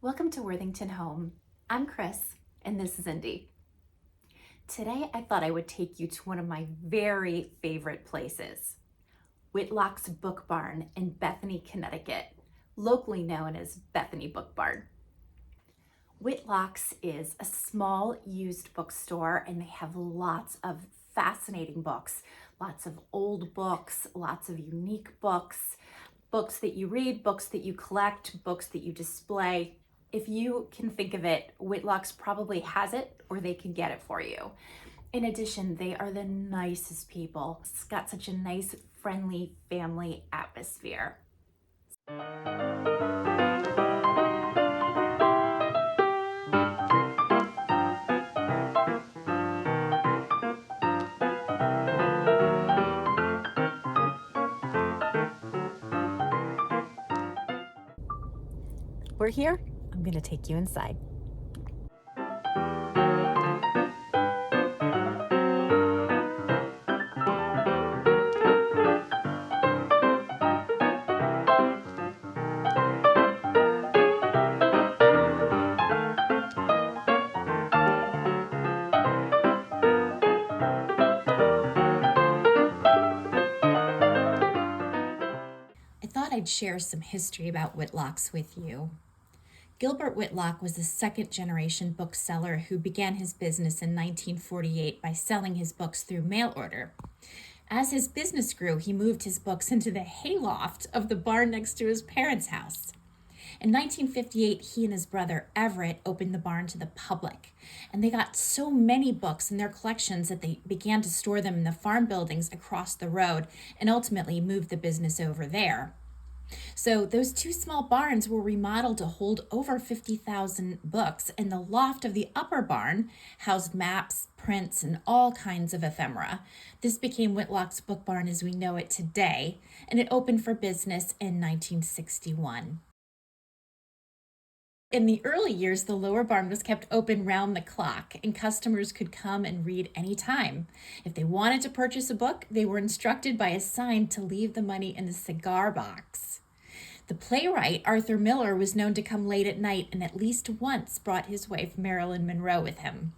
Welcome to Worthington Home. I'm Chris, and this is Indy. Today, I thought I would take you to one of my very favorite places, Whitlock's Book Barn in Bethany, Connecticut, locally known as Bethany Book Barn. Whitlock's is a small used bookstore, and they have lots of fascinating books, lots of old books, lots of unique books, books that you read, books that you collect, books that you display. If you can think of it, Whitlock's probably has it or they can get it for you. In addition, they are the nicest people. It's got such a nice, friendly family atmosphere. We're here. I'm going to take you inside. I thought I'd share some history about Whitlock's with you. Gilbert Whitlock was a second-generation bookseller who began his business in 1948 by selling his books through mail order. As his business grew, he moved his books into the hayloft of the barn next to his parents' house. In 1958, he and his brother Everett opened the barn to the public, and they got so many books in their collections that they began to store them in the farm buildings across the road and ultimately moved the business over there. So those two small barns were remodeled to hold over 50,000 books, and the loft of the upper barn housed maps, prints, and all kinds of ephemera. This became Whitlock's Book Barn as we know it today, and it opened for business in 1961. In the early years, the lower barn was kept open round the clock, and customers could come and read anytime. If they wanted to purchase a book, they were instructed by a sign to leave the money in the cigar box. The playwright Arthur Miller was known to come late at night and at least once brought his wife Marilyn Monroe with him.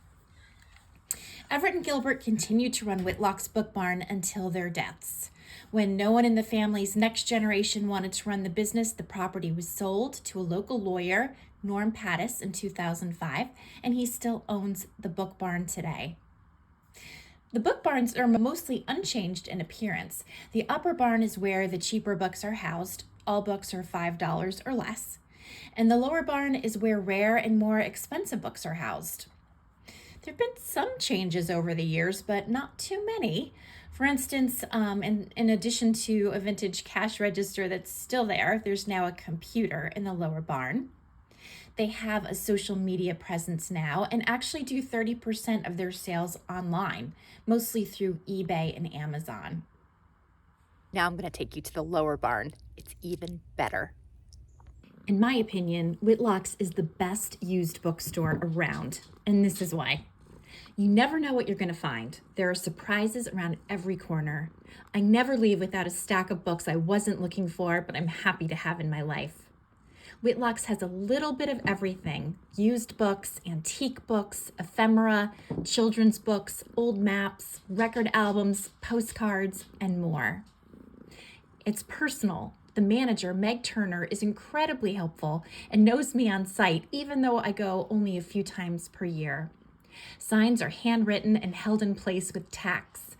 Everett and Gilbert continued to run Whitlock's Book Barn until their deaths. When no one in the family's next generation wanted to run the business, the property was sold to a local lawyer, Norm Pattis, in 2005, and he still owns the Book Barn today. The book barns are mostly unchanged in appearance. The upper barn is where the cheaper books are housed. All books are $5 or less. And the lower barn is where rare and more expensive books are housed. There have been some changes over the years, but not too many. For instance, in addition to a vintage cash register that's still there, there's now a computer in the lower barn. They have a social media presence now and actually do 30% of their sales online, mostly through eBay and Amazon. Now I'm going to take you to the lower barn. It's even better. In my opinion, Whitlock's is the best used bookstore around, and this is why. You never know what you're going to find. There are surprises around every corner. I never leave without a stack of books I wasn't looking for, but I'm happy to have in my life. Whitlock's has a little bit of everything: used books, antique books, ephemera, children's books, old maps, record albums, postcards, and more. It's personal. The manager, Meg Turner, is incredibly helpful and knows me on site, even though I go only a few times per year. Signs are handwritten and held in place with tacks.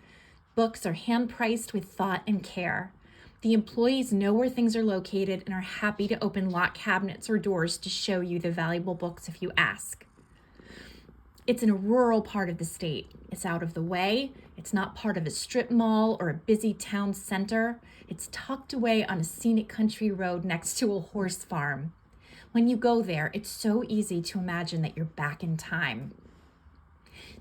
Books are hand-priced with thought and care. The employees know where things are located and are happy to open locked cabinets or doors to show you the valuable books if you ask. It's in a rural part of the state. It's out of the way. It's not part of a strip mall or a busy town center. It's tucked away on a scenic country road next to a horse farm. When you go there, it's so easy to imagine that you're back in time.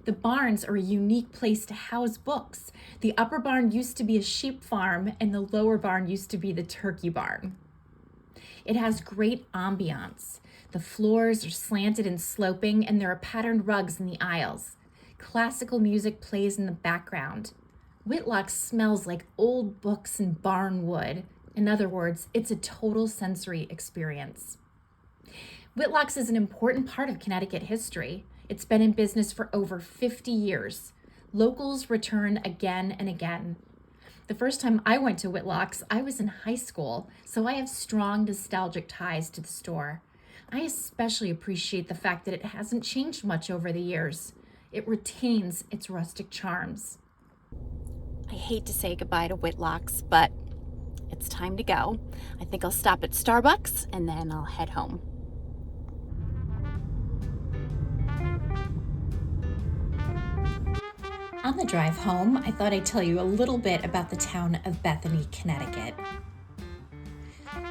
The barns are a unique place to house books. The upper barn used to be a sheep farm, and the lower barn used to be the turkey barn. It has great ambiance. The floors are slanted and sloping, and there are patterned rugs in the aisles. Classical music plays in the background. Whitlock smells like old books and barn wood. In other words, it's a total sensory experience. Whitlock's is an important part of Connecticut history. It's been in business for over 50 years. Locals return again and again. The first time I went to Whitlock's, I was in high school, so I have strong nostalgic ties to the store. I especially appreciate the fact that it hasn't changed much over the years. It retains its rustic charms. I hate to say goodbye to Whitlock's, but it's time to go. I think I'll stop at Starbucks and then I'll head home. On the drive home, I thought I'd tell you a little bit about the town of Bethany, Connecticut.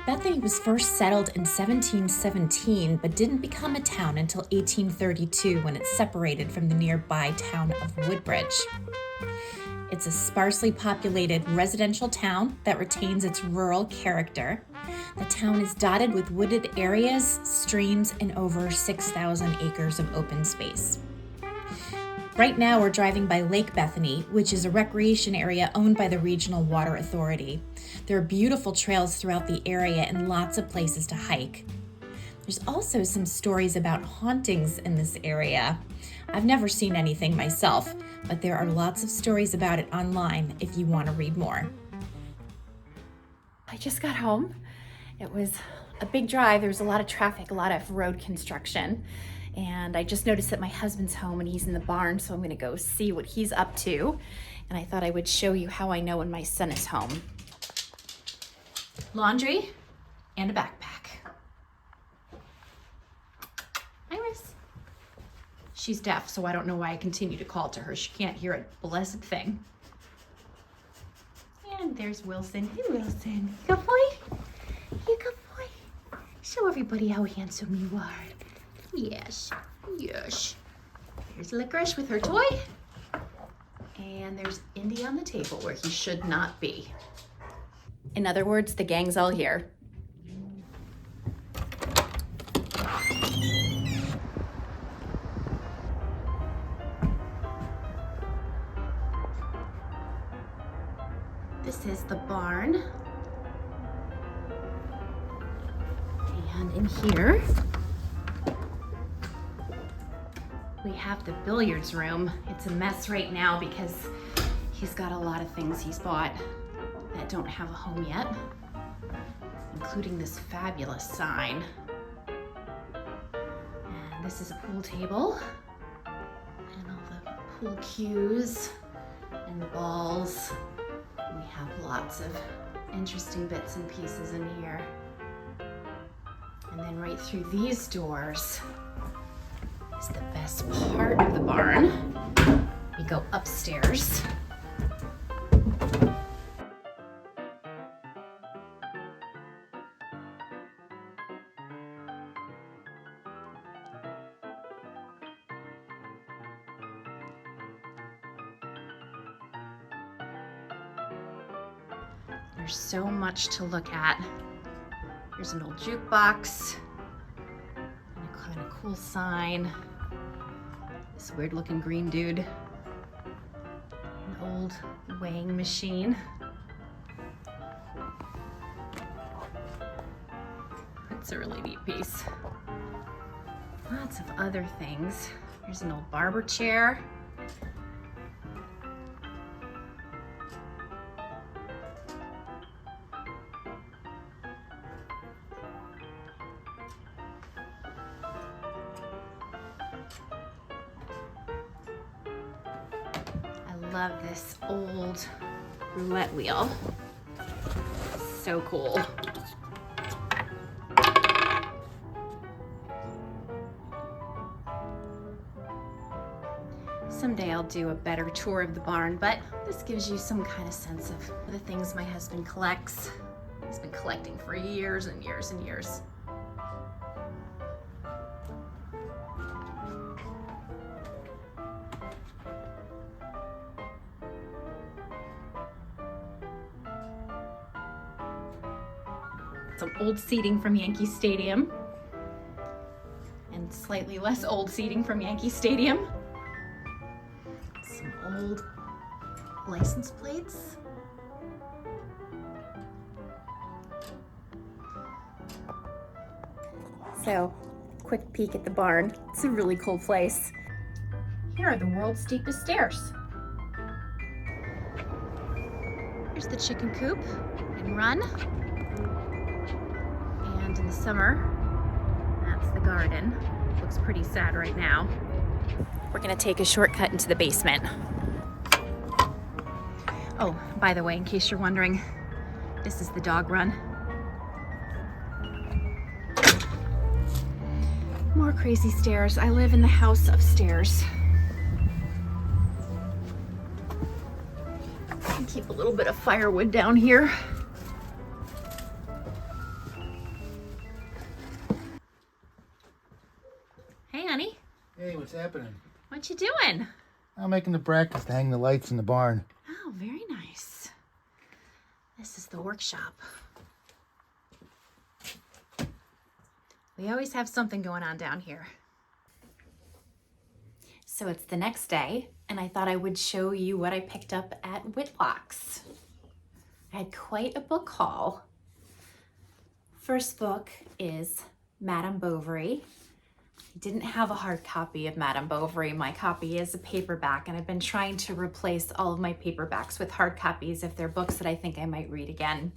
Bethany was first settled in 1717, but didn't become a town until 1832 when it separated from the nearby town of Woodbridge. It's a sparsely populated residential town that retains its rural character. The town is dotted with wooded areas, streams, and over 6,000 acres of open space. Right now, we're driving by Lake Bethany, which is a recreation area owned by the Regional Water Authority. There are beautiful trails throughout the area and lots of places to hike. There's also some stories about hauntings in this area. I've never seen anything myself, but there are lots of stories about it online if you want to read more. I just got home. It was a big drive. There was a lot of traffic, a lot of road construction. And I just noticed that my husband's home and he's in the barn, so I'm gonna go see what he's up to. And I thought I would show you how I know when my son is home. Laundry and a backpack. Iris. She's deaf, so I don't know why I continue to call to her. She can't hear a blessed thing. And there's Wilson. Hey, Wilson. Good boy. You good boy. Show everybody how handsome you are. Yes, yes. There's Licorice with her toy. And there's Indy on the table where he should not be. In other words, the gang's all here. This is the barn. And in here, we have the billiards room. It's a mess right now because he's got a lot of things he's bought that don't have a home yet, including this fabulous sign. And this is a pool table and all the pool cues and the balls. We have lots of interesting bits and pieces in here. And then right through these doors is the best part of the barn. We go upstairs. There's so much to look at. There's an old jukebox and a kind of cool sign. This weird looking green dude. An old weighing machine. That's a really neat piece. Lots of other things. There's an old barber chair. I love this old roulette wheel. So cool. Someday I'll do a better tour of the barn, but this gives you some kind of sense of the things my husband collects. He's been collecting for years and years and years. Some old seating from Yankee Stadium and slightly less old seating from Yankee Stadium. Some old license plates. So quick peek at the barn. It's a really cool place. Here are the world's steepest stairs. Here's the chicken coop and run. And in the summer, that's the garden. Looks pretty sad right now. We're gonna take a shortcut into the basement. Oh, by the way, in case you're wondering, this is the dog run. More crazy stairs. I live in the house upstairs. And keep a little bit of firewood down here. Hey, honey. Hey, what's happening? What you doing? I'm making the brackets to hang the lights in the barn. Oh, very nice. This is the workshop. We always have something going on down here. So it's the next day, and I thought I would show you what I picked up at Whitlock's. I had quite a book haul. First book is Madame Bovary. I didn't have a hard copy of Madame Bovary. My copy is a paperback, and I've been trying to replace all of my paperbacks with hard copies if they're books that I think I might read again.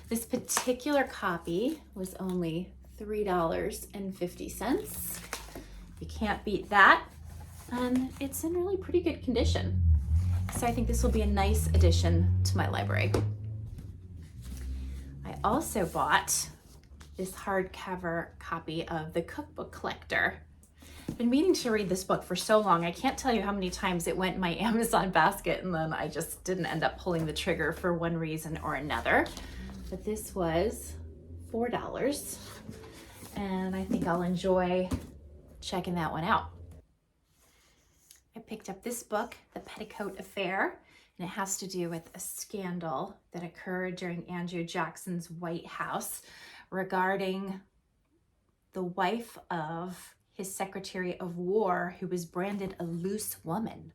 This particular copy was only $3.50. You can't beat that. And it's in really pretty good condition. So I think this will be a nice addition to my library. I also bought this hardcover copy of The Cookbook Collector. I've been meaning to read this book for so long. I can't tell you how many times it went in my Amazon basket and then I just didn't end up pulling the trigger for one reason or another. But this was $4. And I think I'll enjoy checking that one out. I picked up this book, The Petticoat Affair, and it has to do with a scandal that occurred during Andrew Jackson's White House regarding the wife of his Secretary of War, who was branded a loose woman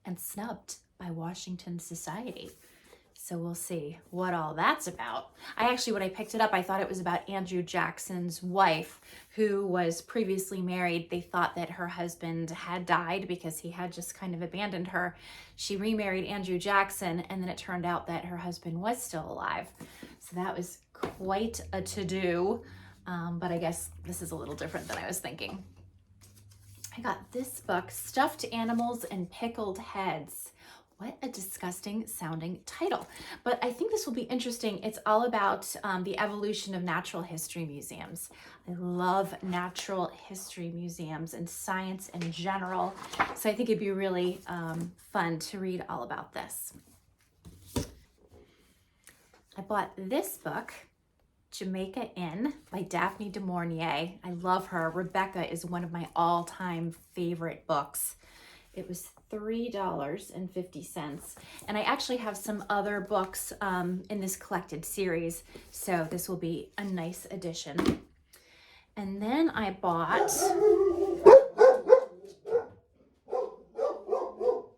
and snubbed by Washington society. So we'll see what all that's about. When I picked it up, I thought it was about Andrew Jackson's wife, who was previously married. They thought that her husband had died because he had just kind of abandoned her. She remarried Andrew Jackson, and then it turned out that her husband was still alive. So that was quite a to-do, but I guess this is a little different than I was thinking. I got this book, Stuffed Animals and Pickled Heads. What a disgusting sounding title. But I think this will be interesting. It's all about the evolution of natural history museums. I love natural history museums and science in general. So I think it'd be really fun to read all about this. I bought this book, Jamaica Inn by Daphne du Maurier. I love her. Rebecca is one of my all-time favorite books. It was $3.50. And I actually have some other books in this collected series, so this will be a nice addition. And then I bought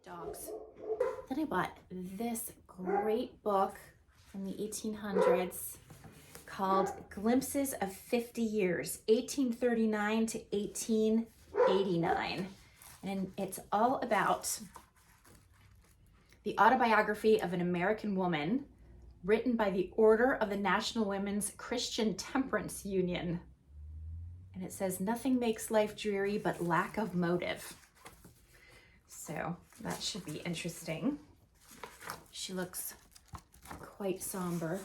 dogs. Then I bought this great book from the 1800s called Glimpses of 50 Years, 1839 to 1889. And it's all about the autobiography of an American woman written by the Order of the National Women's Christian Temperance Union. And it says, nothing makes life dreary but lack of motive. So that should be interesting. She looks quite somber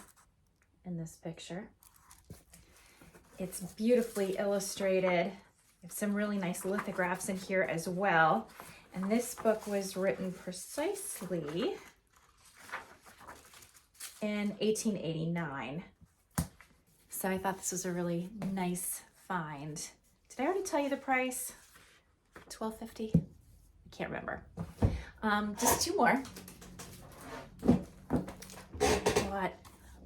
in this picture. It's beautifully illustrated. I have some really nice lithographs in here as well. And this book was written precisely in 1889. So I thought this was a really nice find. Did I already tell you the price? $12.50? I can't remember. Just two more.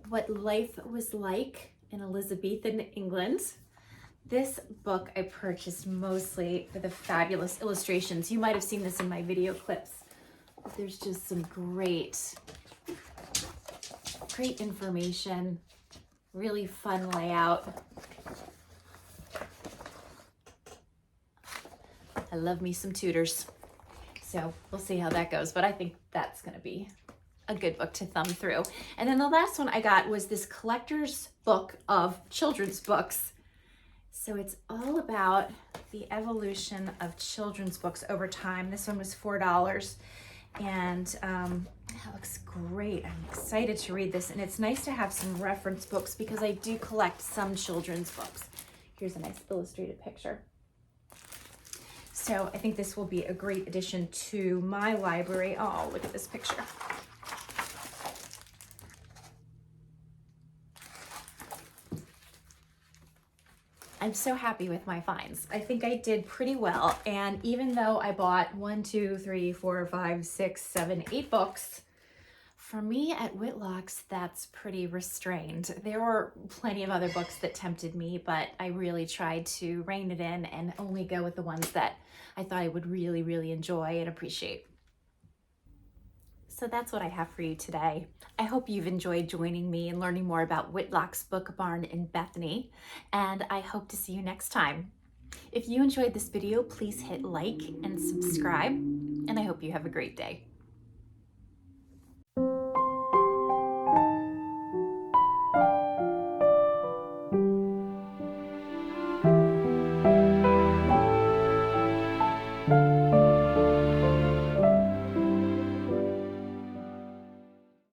What life was like in Elizabethan England. This book I purchased mostly for the fabulous illustrations. You might have seen this in my video clips. But there's just some great information, really fun layout. love me some Tudors. So we'll see how that goes, but I think that's gonna be a good book to thumb through. And then the last one I got was this collector's book of children's books. So it's all about the evolution of children's books over time. This one was $4, and that looks great. I'm excited to read this, and it's nice to have some reference books because I do collect some children's books. Here's a nice illustrated picture. So I think this will be a great addition to my library. Oh, look at this picture. I'm so happy with my finds. I think I did pretty well. And even though I bought 1, 2, 3, 4, 5, 6, 7, 8 books, for me at Whitlock's, that's pretty restrained. There were plenty of other books that tempted me, but I really tried to rein it in and only go with the ones that I thought I would really, really enjoy and appreciate. So that's what I have for you today. I hope you've enjoyed joining me and learning more about Whitlock's Book Barn in Bethany, and I hope to see you next time. If you enjoyed this video, please hit like and subscribe, and I hope you have a great day.